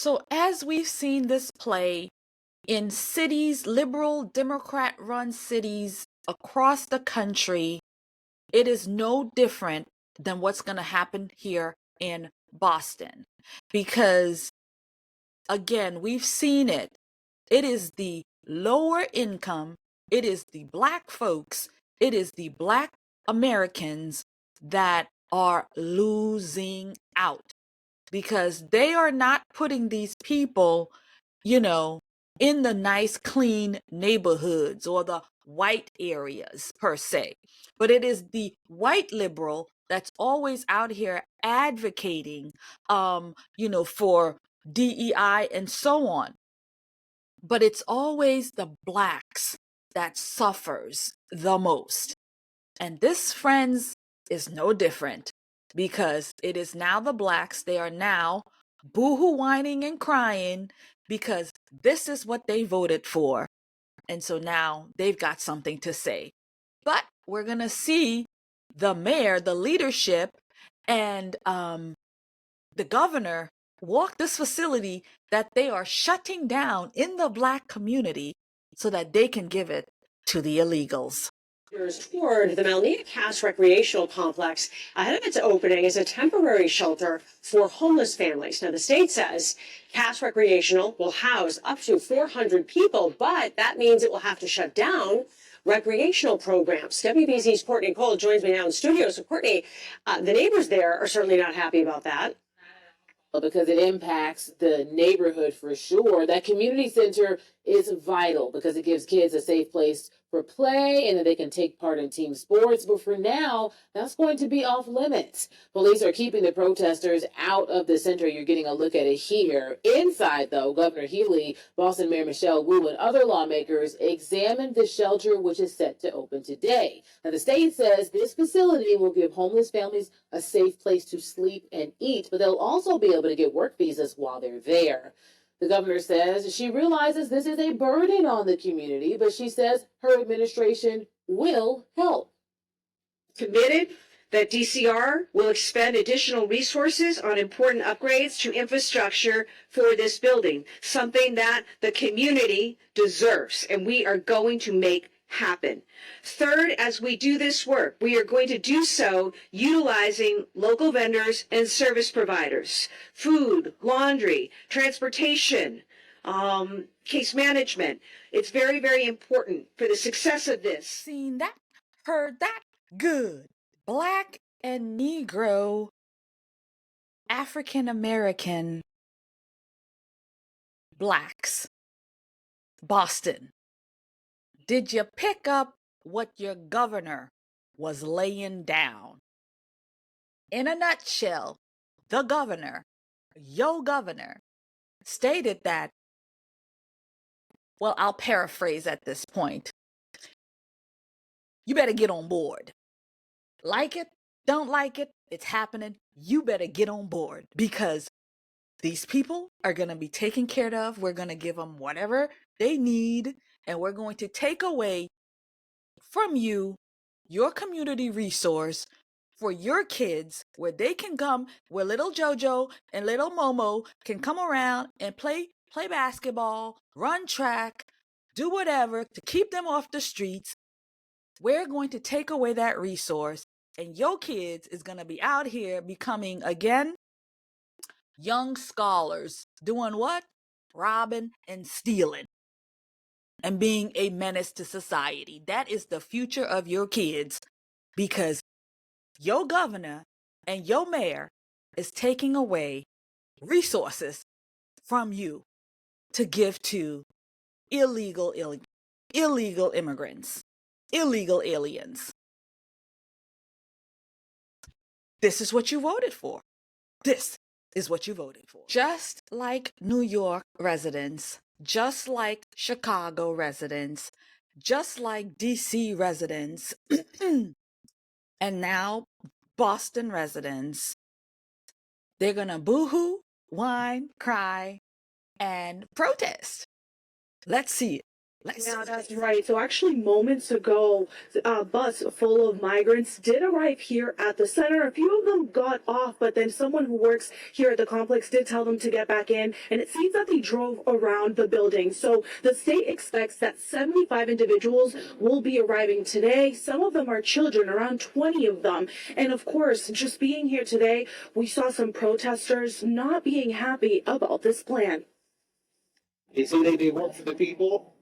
So, as we've seen this play in cities, liberal Democrat run cities across the country, it is no different than what's going to happen here in Boston. Because, again, we've seen it. It is the lower income, it is the Black folks, it is the Black Americans that are losing out because they are not putting these people, you know, in the nice, clean neighborhoods or the white areas per se. But it is the white liberal that's always out here advocating, for DEI and so on. But it's always the Blacks that suffers the most. And this, friends, is no different because it is now the Blacks. They are now boohoo whining and crying because this is what they voted for. And so now they've got something to say. But we're going to see the mayor, the leadership, and the governor walk this facility that they are shutting down in the Black community so that they can give it to the illegals. Toward the Amania recreational complex ahead of its opening as a temporary shelter for homeless families. Now, the state says Cass Recreational will house up to 400 people, but that means it will have to shut down recreational programs. WBZ's Courtney Cole joins me now in studio. So, Courtney, the neighbors there are certainly not happy about that. Because it impacts the neighborhood for sure. That community center is vital because it gives kids a safe place for play and that they can take part in team sports. But for now, that's going to be off limits. Police are keeping the protesters out of the center. You're getting a look at it here. Inside, though, Governor Healy, Boston Mayor Michelle Wu, and other lawmakers examined the shelter, which is set to open today. Now, the state says this facility will give homeless families a safe place to sleep and eat, but they'll also be able to get work visas while they're there. The governor says she realizes this is a burden on the community, but she says her administration will help. Committed that DCR will expend additional resources on important upgrades to infrastructure for this building, something that the community deserves, and we are going to make happen. Third, as we do this work, we are going to do so utilizing local vendors and service providers, food, laundry, transportation, case management. It's very, very important for the success of this. Seen that, heard that, good. Black and Negro, African American, Blacks, Boston. Did you pick up what your governor was laying down? In a nutshell, the governor, your governor, stated that, well, I'll paraphrase at this point. You better get on board. Like it, don't like it, it's happening. You better get on board because these people are going to be taken care of. We're going to give them whatever they need. And we're going to take away from you your community resource for your kids where they can come, where little JoJo and little Momo can come around and play basketball, run track, do whatever to keep them off the streets. We're going to take away that resource and your kids is going to be out here becoming, again, young scholars. Doing what? Robbing and stealing. And being a menace to society. That is the future of your kids because your governor and your mayor is taking away resources from you to give to illegal immigrants, illegal aliens. This is what you voted for. This is what you voted for. Just like New York residents, just like Chicago residents, just like DC residents, and now Boston residents, they're going to boohoo, whine, cry, and protest. Let's see it. Yeah, that's right. So actually, moments ago, a bus full of migrants did arrive here at the center. A few of them got off, but then someone who works here at the complex did tell them to get back in. And it seems that they drove around the building. So the state expects that 75 individuals will be arriving today. Some of them are children, around 20 of them. And of course, just being here today, we saw some protesters not being happy about this plan. You see, they do work for the people.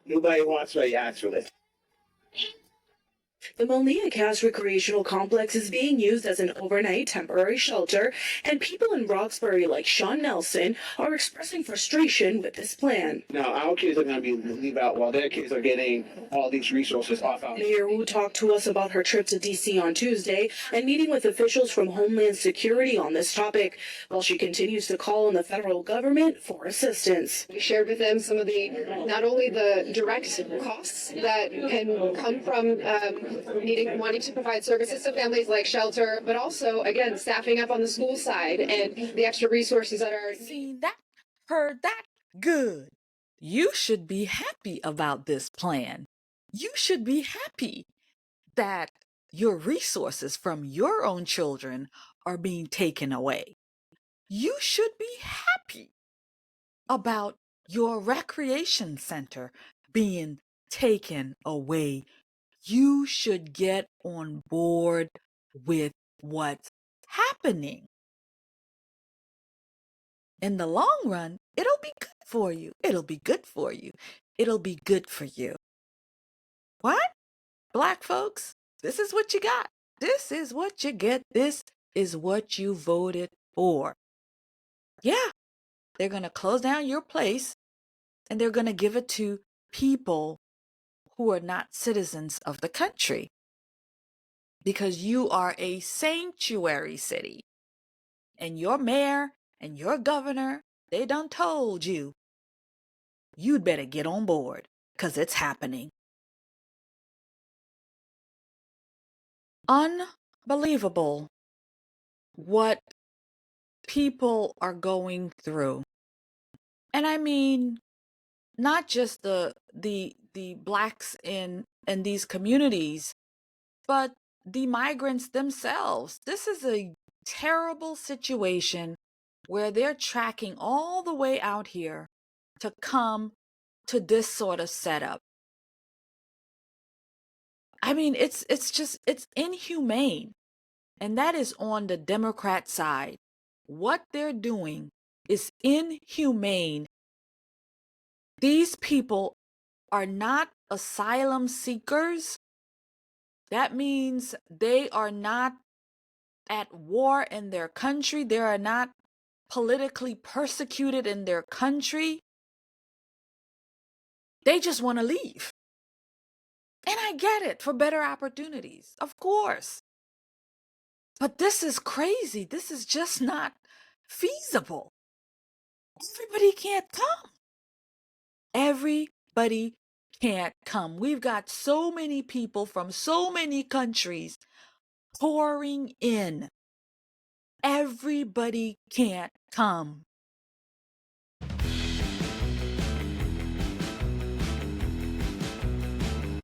Nobody wants what you actually. The Amania recreational complex is being used as an overnight temporary shelter, and people in Roxbury like Sean Nelson are expressing frustration with this plan. Now, our kids are going to be leave out while their kids are getting all these resources off out. Mayor Wu talked to us about her trip to D.C. on Tuesday and meeting with officials from Homeland Security on this topic, while she continues to call on the federal government for assistance. We shared with them some of the, not only the direct costs that can come from wanting to provide services to families like shelter, but also, again, staffing up on the school side and the extra resources that are. Seen that, heard that, good. You should be happy about this plan. You should be happy that your resources from your own children are being taken away. You should be happy about your recreation center being taken away. You should get on board with what's happening. In the long run, it'll be good for you. It'll be good for you. It'll be good for you. What? Black folks, this is what you got. This is what you get. This is what you voted for. Yeah, they're going to close down your place and they're going to give it to people who are not citizens of the country. Because you are a sanctuary city. And your mayor and your governor, they done told you, you'd better get on board, because it's happening. Unbelievable what people are going through. And I mean, not just the blacks in these communities, but the migrants themselves. This is a terrible situation where they're tracking all the way out here to come to this sort of setup. I mean, it's inhumane. And that is on the Democrat side. What they're doing is inhumane. These people are not asylum seekers. That means they are not at war in their country. They are not politically persecuted in their country. They just want to leave. And I get it, for better opportunities, of course. But this is crazy. This is just not feasible. Everybody can't come. Everybody can't come. We've got so many people from so many countries pouring in. Everybody can't come.